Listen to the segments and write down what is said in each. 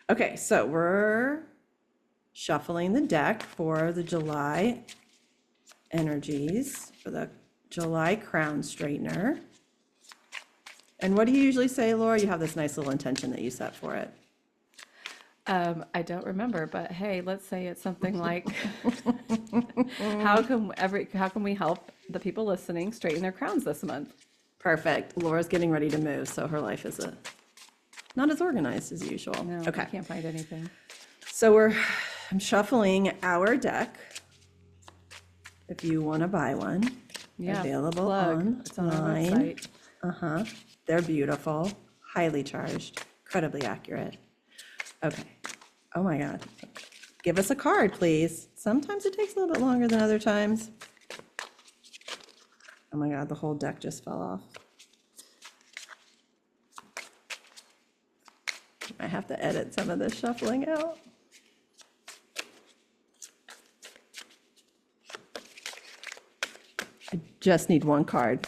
Okay, so we're shuffling the deck for the July energies for the July crown straightener. And what do you usually say, Laura? You have this nice little intention that you set for it. I don't remember, but hey, let's say it's something like, how can we help the people listening straighten their crowns this month? Perfect. Laura's getting ready to move, so her life is not as organized as usual. No, I Okay, can't find anything. so I'm shuffling our deck. If you want to buy one, Yeah, available plug. It's on our online. website. They're beautiful, highly charged, incredibly accurate. Okay. Oh my God. Give us a card, please. Sometimes it takes a little bit longer than other times. Oh my God, the whole deck just fell off. I have to edit some of this shuffling out. I just need one card.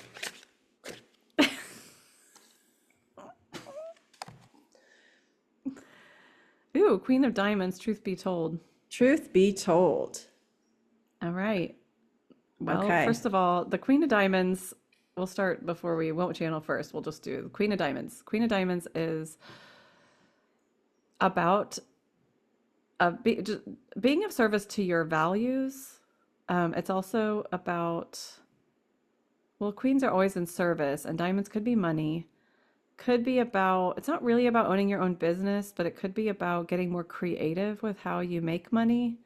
Ooh, Queen of Diamonds, truth be told. Truth be told. All right. Well, Okay. first of all, the Queen of Diamonds, we'll start before we won't channel first. We'll just do the Queen of Diamonds. Queen of Diamonds is about being of service to your values. It's also about, well, queens are always in service, and diamonds could be money. Could be about, it's not really about owning your own business, but it could be about getting more creative with how you make money.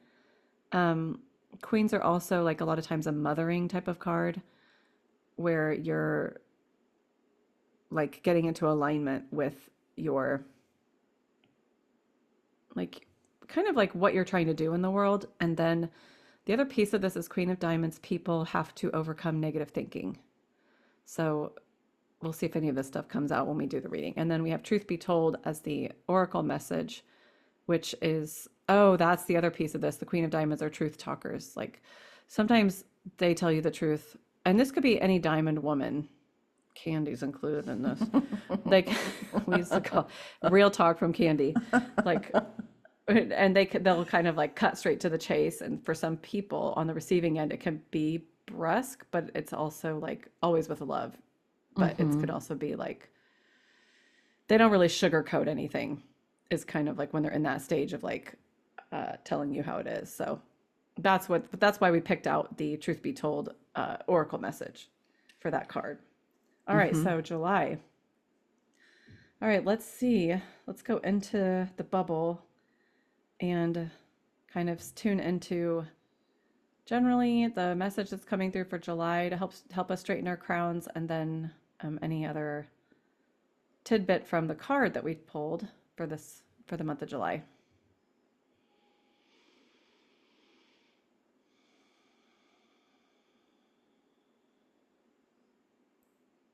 Queens are also like a lot of times a mothering type of card where you're like getting into alignment with your like kind of like what you're trying to do in the world. And then the other piece of this is Queen of Diamonds, people have to overcome negative thinking. So we'll see if any of this stuff comes out when we do the reading. And then we have Truth Be Told as the oracle message, which is, oh, that's the other piece of this. The Queen of Diamonds are truth talkers. Like sometimes they tell you the truth. And this could be any diamond woman. Candy's included in this. Like we used to call real talk from Candy. Like, and they'll kind of like cut straight to the chase. And for some people on the receiving end, it can be brusque, but it's also like always with love. But it could also be like they don't really sugarcoat anything. Is kind of like when they're in that stage of like telling you how it is. So that's why we picked out the Truth Be Told oracle message for that card. All right, so July. All right, let's see. Let's go into the bubble and kind of tune into generally the message that's coming through for July to help us straighten our crowns, and then any other tidbit from the card that we pulled for the month of July.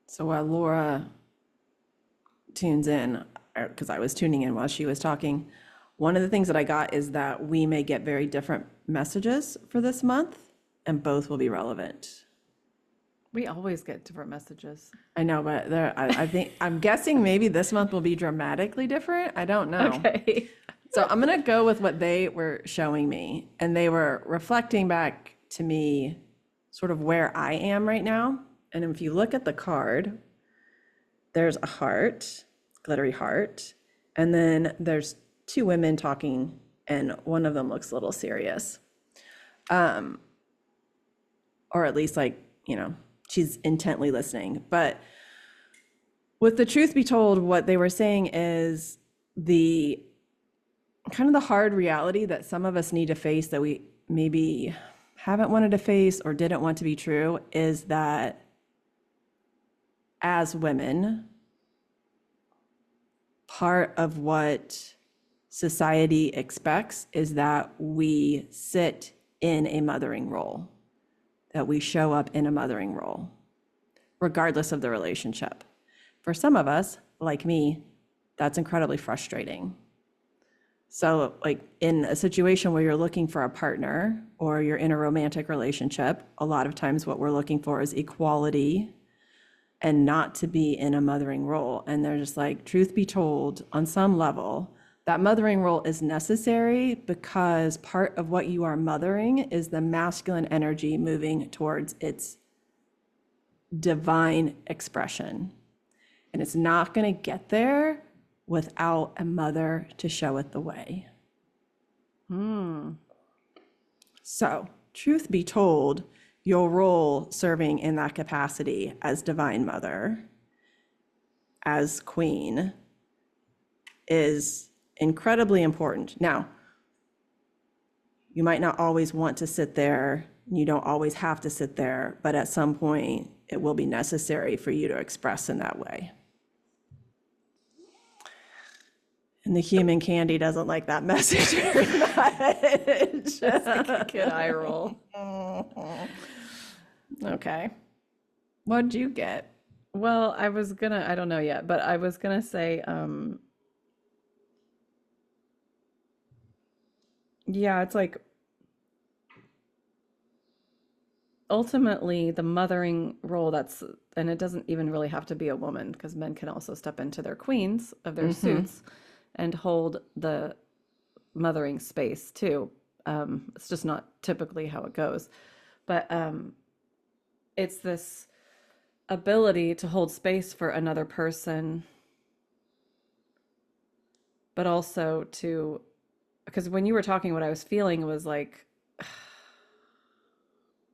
So while Laura tunes in, because I was tuning in while she was talking, one of the things that I got is that we may get very different messages for this month, and both will be relevant. We always get different messages. I know, but I think I'm guessing maybe this month will be dramatically different. I don't know. Okay. So I'm gonna go with what they were showing me, and they were reflecting back to me sort of where I am right now. And if you look at the card, there's a heart, glittery heart, and then there's two women talking, and one of them looks a little serious. Or at least like, she's intently listening. But with the truth be told, what they were saying is the kind of the hard reality that some of us need to face that we maybe haven't wanted to face or didn't want to be true is that as women, part of what society expects is that we sit in a mothering role, that we show up in a mothering role, regardless of the relationship. For some of us, like me, that's incredibly frustrating. So like in a situation where you're looking for a partner or you're in a romantic relationship, a lot of times what we're looking for is equality and not to be in a mothering role. And they're just like, truth be told, on some level, That mothering role is necessary because part of what you are mothering is the masculine energy moving towards its divine expression. And it's not going to get there without a mother to show it the way. So, truth be told, your role serving in that capacity as divine mother, as queen, is incredibly important. Now, you might not always want to sit there, you don't always have to sit there, but at some point it will be necessary for you to express in that way. And the human Candy doesn't like that message very much. It's like a good eye roll. Okay. What'd you get? Well, I don't know yet, but I was gonna say, yeah, it's like ultimately the mothering role and it doesn't even really have to be a woman because men can also step into their queens of their suits and hold the mothering space too. It's just not typically how it goes, but it's this ability to hold space for another person, but also because when you were talking, what I was feeling was like,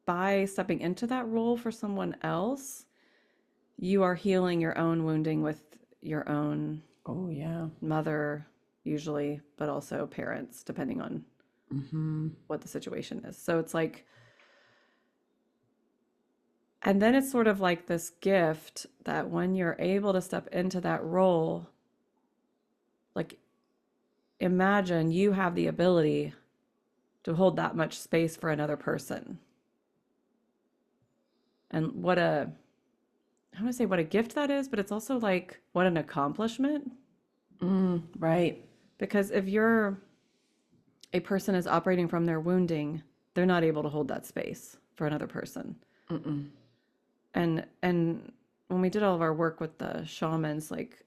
by stepping into that role for someone else, you are healing your own wounding with your own Oh, yeah. mother, usually, but also parents, depending on what the situation is. So it's like, and then it's sort of like this gift that when you're able to step into that role, like imagine you have the ability to hold that much space for another person. And I want to say what a gift that is, but it's also like what an accomplishment. Right. Because if a person is operating from their wounding, they're not able to hold that space for another person. And when we did all of our work with the shamans, like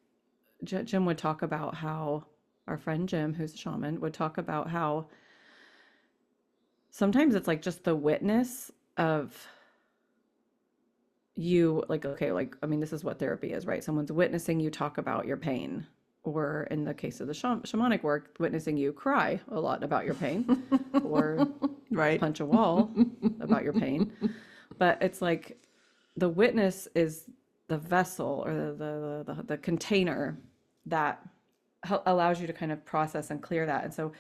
Jim would talk about how our friend Jim, who's a shaman, would talk about how sometimes it's like just the witness of you, like, okay, like, I mean, this is what therapy is, right? Someone's witnessing you talk about your pain, or in the case of the shamanic work, witnessing you cry a lot about your pain, or Right. punch a wall about your pain. But it's like the witness is the vessel or the container that allows you to kind of process and clear that. And so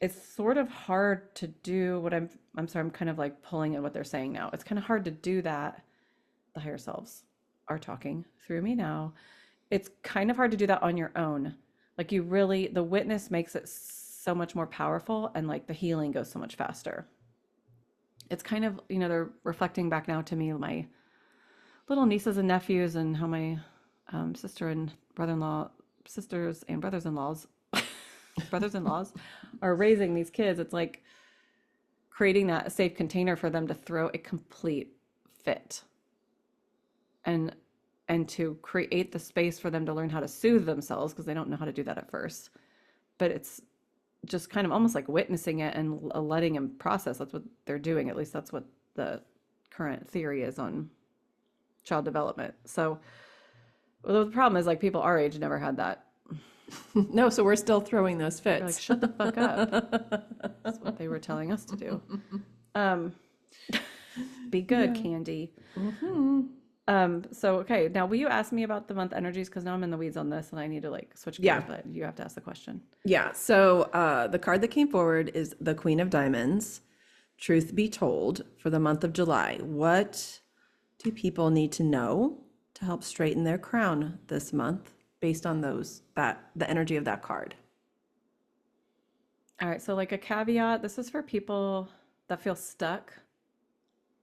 it's sort of hard to do what I'm sorry, I'm kind of like pulling in what they're saying now. It's kind of hard to do that. The higher selves are talking through me now. It's kind of hard to do that on your own. Like the witness makes it so much more powerful, and like the healing goes so much faster. It's kind of, they're reflecting back now to me, my little nieces and nephews, and how my sisters and brothers-in-laws are raising these kids. It's like creating that safe container for them to throw a complete fit, and to create the space for them to learn how to soothe themselves, because they don't know how to do that at first. But it's just kind of almost like witnessing it and letting them process. That's what they're doing. At least that's what the current theory is on child development. So the problem is, like, people our age never had that. No, so we're still throwing those fits. They're like, shut the fuck up. That's what they were telling us to do. Be good, Candy. So, okay, now will you ask me about the month energies? Because now I'm in the weeds on this and I need to like switch gears, but you have to ask the question. Yeah. So the card that came forward is the Queen of Diamonds. Truth be told, for the month of July, what do people need to know to help straighten their crown this month based on the energy of that card? All right, so like a caveat, this is for people that feel stuck,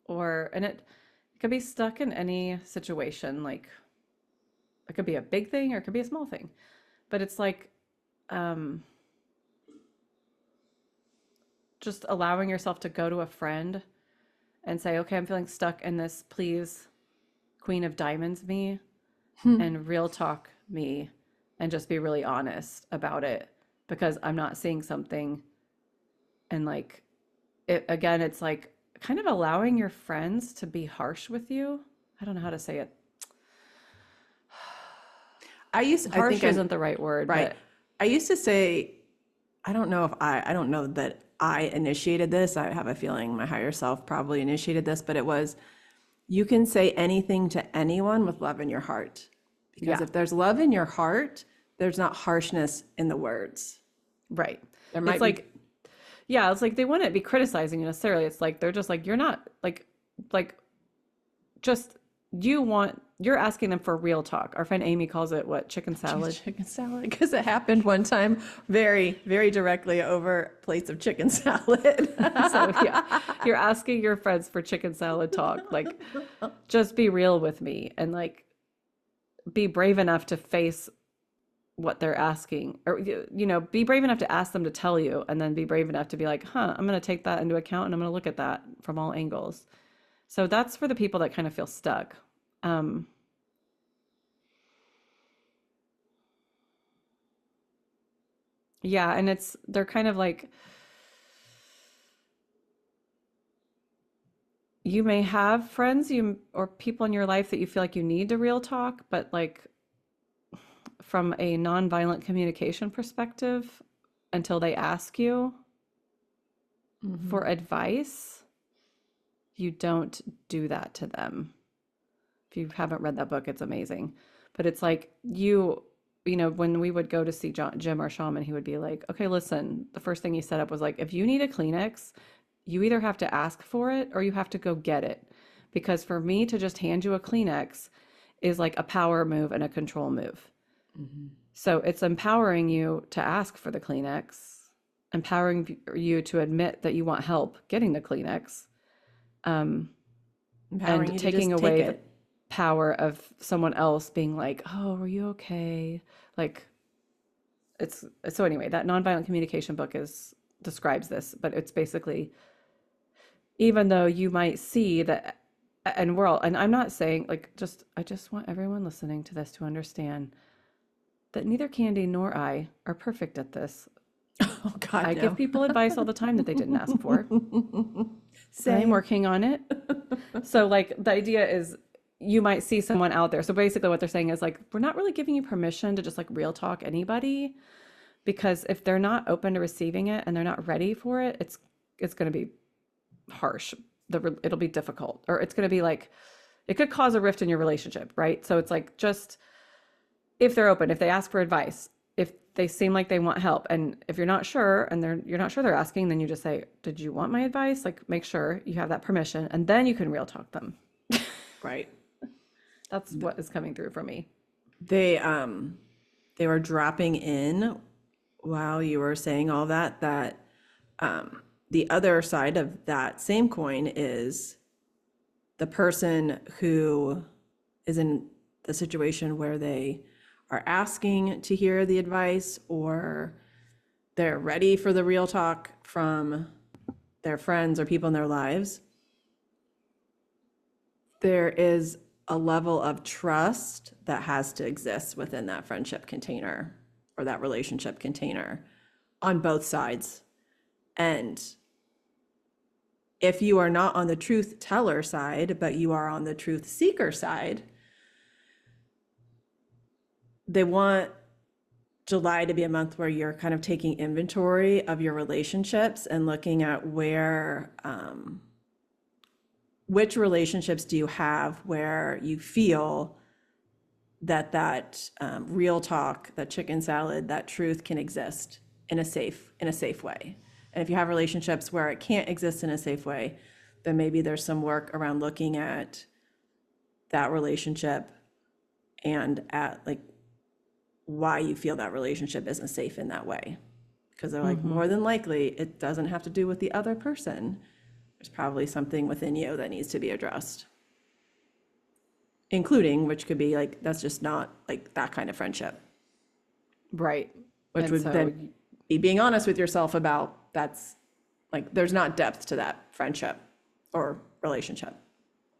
and it could be stuck in any situation. Like it could be a big thing or it could be a small thing, but it's like just allowing yourself to go to a friend and say, okay, I'm feeling stuck in this, please, Queen of Diamonds me, and real talk me, and just be really honest about it, because I'm not seeing something. And like it again, it's like kind of allowing your friends to be harsh with you. I don't know how to say it. I Harsh think I'm isn't the right word, right. but I used to say, I don't know that I initiated this. I have a feeling my higher self probably initiated this, but it was, you can say anything to anyone with love in your heart. Because yeah, if there's love in your heart, there's not harshness in the words. right. There It's might be, like, yeah, it's like they wouldn't be criticizing you necessarily. It's like they're just like, you're not like just you're asking them for real talk. Our friend Amy calls it what, chicken salad. chicken salad, because it happened one time very, very directly over plates of chicken salad. So yeah, you're asking your friends for chicken salad talk. Like, just be real with me and like be brave enough to face what they're asking, or be brave enough to ask them to tell you, and then be brave enough to be like, I'm going to take that into account and I'm going to look at that from all angles. So that's for the people that kind of feel stuck. um yeah, and they're kind of like, you may have friends or people in your life that you feel like you need to real talk, but like from a nonviolent communication perspective, until they ask you for advice, you don't do that to them. If you haven't read that book, it's amazing. But it's like when we would go to see Jim, our shaman, he would be like, okay, listen, the first thing he set up was like, if you need a Kleenex, you either have to ask for it or you have to go get it. Because for me to just hand you a Kleenex is like a power move and a control move. So it's empowering you to ask for the Kleenex, empowering you to admit that you want help getting the Kleenex, Empowering and you to taking just take away the it. power of someone else being like, oh, are you okay? Like, it's so anyway, that nonviolent communication book describes this, but it's basically, even though you might see that, and I'm not saying like, I just want everyone listening to this to understand that neither Candy nor I are perfect at this. Oh God, I give no. people advice all the time that they didn't ask for. I'm Same. working on it. So like the idea is, you might see someone out there. So basically what they're saying is like, we're not really giving you permission to just like real talk anybody, because if they're not open to receiving it and they're not ready for it, it's going to be harsh. It'll be difficult, or it's going to be like, it could cause a rift in your relationship, right? So it's like, just if they're open, if they ask for advice, if they seem like they want help, and if you're not sure and you're not sure they're asking, then you just say, did you want my advice? Like, make sure you have that permission, and then you can real talk them. Right. That's what is coming through for me. They were dropping in while you were saying all that the other side of that same coin is the person who is in the situation where they are asking to hear the advice, or they're ready for the real talk from their friends or people in their lives. There is a level of trust that has to exist within that friendship container or that relationship container on both sides. And if you are not on the truth teller side, but you are on the truth seeker side, they want July to be a month where you're kind of taking inventory of your relationships and looking at which relationships do you have where you feel that real talk, that chicken salad, that truth can exist in a safe way. And if you have relationships where it can't exist in a safe way, then maybe there's some work around looking at that relationship and at like why you feel that relationship isn't safe in that way. Because they're like, more than likely, it doesn't have to do with the other person. There's probably something within you that needs to be addressed. Including, which could be like, that's just not like that kind of friendship. Right. Which would then be being honest with yourself about, that's like, there's not depth to that friendship or relationship.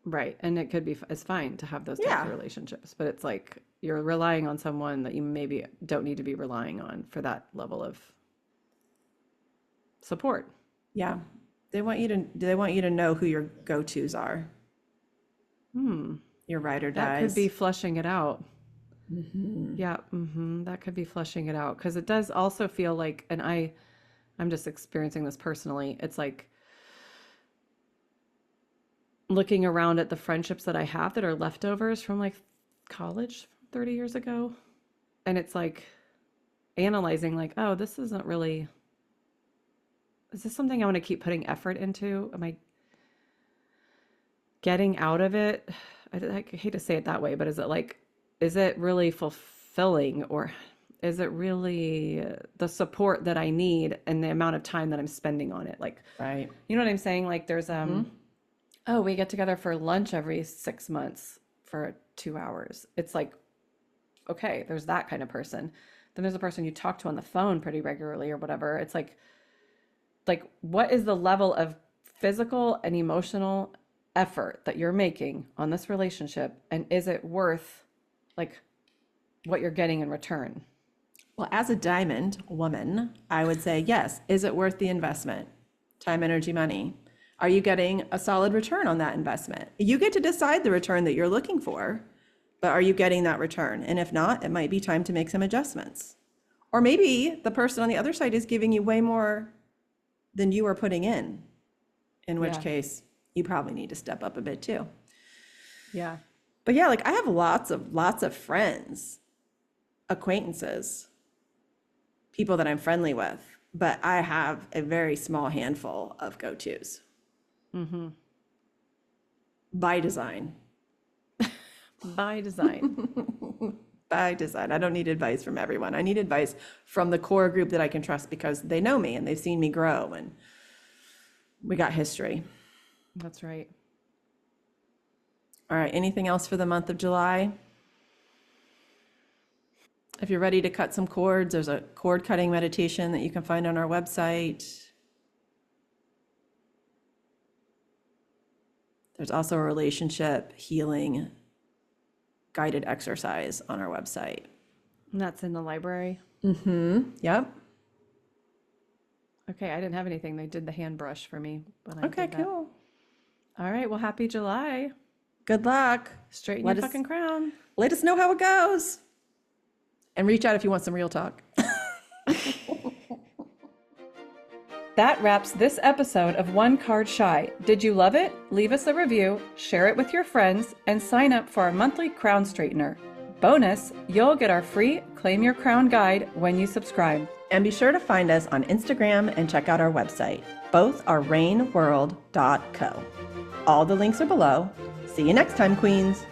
Right. And it could be, it's fine to have those types of relationships, but it's like, you're relying on someone that you maybe don't need to be relying on for that level of support. Yeah. They want you to know who your go-tos are. Your ride or That dies. could be flushing it out. Yeah, that could be flushing it out, because it does also feel like, and I'm just experiencing this personally. It's like looking around at the friendships that I have that are leftovers from like college 30 years ago, and it's like analyzing like, oh, this isn't really, is this something I want to keep putting effort into? Am I getting out of it? I hate to say it that way, but is it really fulfilling, or is it really the support that I need and the amount of time that I'm spending on it? Like, Right. you know what I'm saying? Like there's, oh, we get together for lunch every 6 months for 2 hours. It's like, okay, there's that kind of person. Then there's a person you talk to on the phone pretty regularly or whatever. It's like what is the level of physical and emotional effort that you're making on this relationship, and is it worth like what you're getting in return? Well, as a diamond woman, I would say yes. Is it worth the investment? Time, energy, money. Are you getting a solid return on that investment? You get to decide the return that you're looking for, but are you getting that return? And if not, it might be time to make some adjustments. Or maybe the person on the other side is giving you way more than you are putting in which Yeah. case you probably need to step up a bit too. Yeah. But yeah, like I have lots of friends, acquaintances, people that I'm friendly with, but I have a very small handful of go-tos. By design. By design. By design. I don't need advice from everyone. I need advice from the core group that I can trust because they know me and they've seen me grow and we got history. That's right. All right, anything else for the month of July? If you're ready to cut some cords, there's a cord cutting meditation that you can find on our website. There's also a relationship healing guided exercise on our website. And that's in the library. Yep. Okay, I didn't have anything. They did the hand brush for me when I Okay, did that. cool. All right, well, happy July. Good luck. Straighten Let your us- fucking crown. Let us know how it goes. And reach out if you want some real talk. That wraps this episode of One Card Shy. Did you love it? Leave us a review, share it with your friends, and sign up for our monthly crown straightener. Bonus, you'll get our free Claim Your Crown guide when you subscribe. And be sure to find us on Instagram and check out our website. Both are rainworld.co. All the links are below. See you next time, Queens.